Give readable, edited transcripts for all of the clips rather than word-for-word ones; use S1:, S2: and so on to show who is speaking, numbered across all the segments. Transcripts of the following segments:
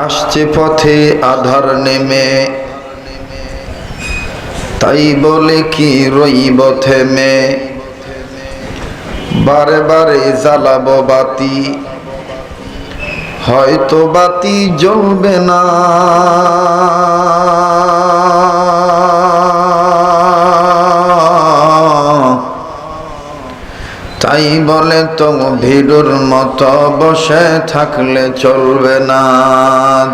S1: আসছে পথে আধার নেমে, তাই বলে কি রইব থেমে। বারে বারে জ্বালাবো বাতি, হয়তো বাতি জ্বলবে না। তাই বলে তো ভিড়ুর মতো বসে থাকলে চলবে না।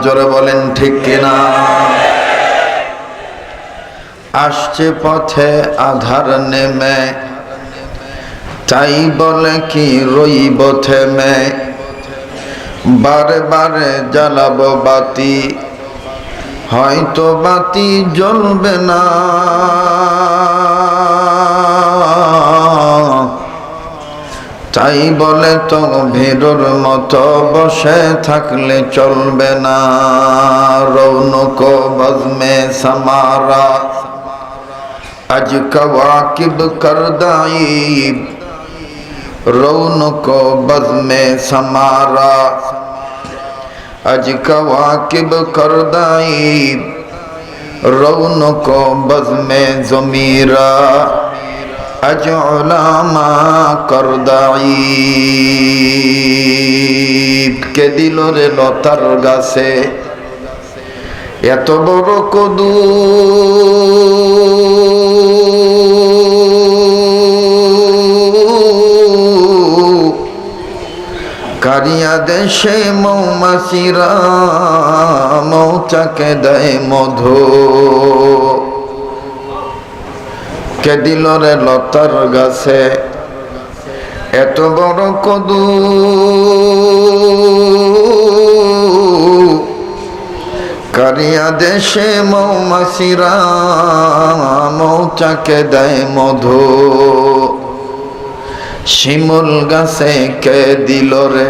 S1: জোরে বলেন ঠিক কিনা? আসছে পথে আধার নেমে, তাই বলে কি রইব থেমে। বারে বারে জ্বালাবো বাতি, হয়তো বাতি জ্বলবে না। তাই বলে তো ভিড়ুর মতো বসে থাকলে চলবে না। রৌনক বজমে সামারা, আজ কওয়াকিব করদাইব। রৌনক বজমে সামারা, আজ কওয়াকিব করদাইব। রৌনক বজমে জমিরা, আজ উলামা করদাইব। কে দিল রে লতার গাছে এত বড় কদু, কারিয়া দেশে মৌমাছিরা মৌচাকে দেয় মধু। কে দিল রে লতার গাছে এত বড় কদু, কারিয়া দেশে মৌমাছিরা মৌচাকে দেয় মধু। শিমুল গাছে কে দিল রে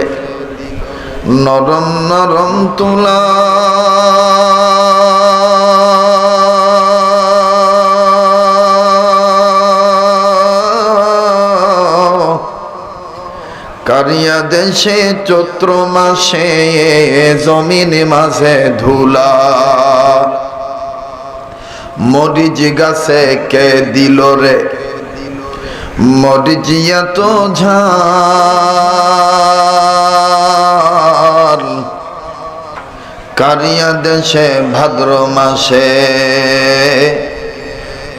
S1: নরম নরম তুলা, কারিয়া দেশে চৈত্র মাসে জমিন মাঝে ধুলা। মরিচ গাছে কে দিল রে মরিচিয়া তো ঝাল, কারিয়া দেশে ভাদ্র মাসে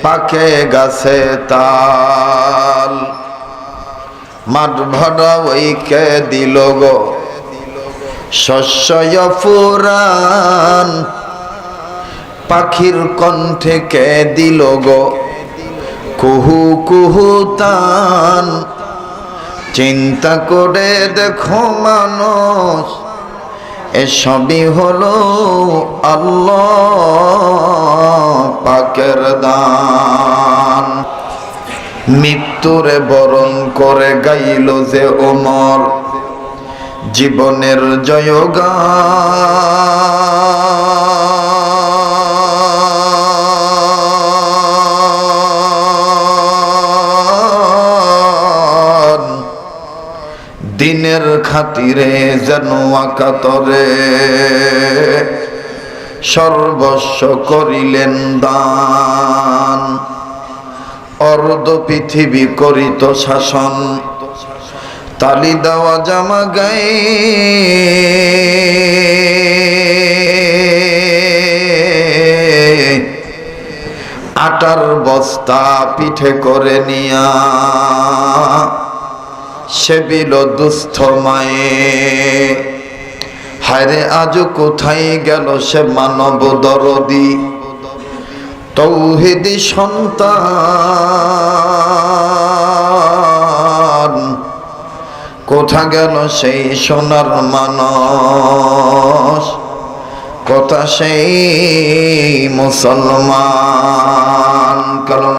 S1: পাকে গাছে তাল। মাঠ ভরা ওই কে দিল গো শস্য ফুরান, পাখির কণ্ঠে কে দিল গো কুহু কুহু তান। চিন্তা করে দেখো মানুষ, এসবই হলো আল্লাহ পাকের দান। মৃত্যুরে বরণ করে গাইল যে ওমর জীবনের জয়গান। দিনের খাতিরে যেন আকাতরে সর্বস্ব করিলেন দান। অর্ধ পৃথিবী করিত শাসন, তালি দেওয়া জামা গায়ে। আটার বস্তা পিঠে করে নিয়া সেবিল দুস্থ মায়ে। হায়রে আজ কোথায় গেল সে মানব দরদি, তৌহিদি সন্তান। কোথা গেল সেই সোনার মানুষ, কথা সেই মুসলমান। কারণ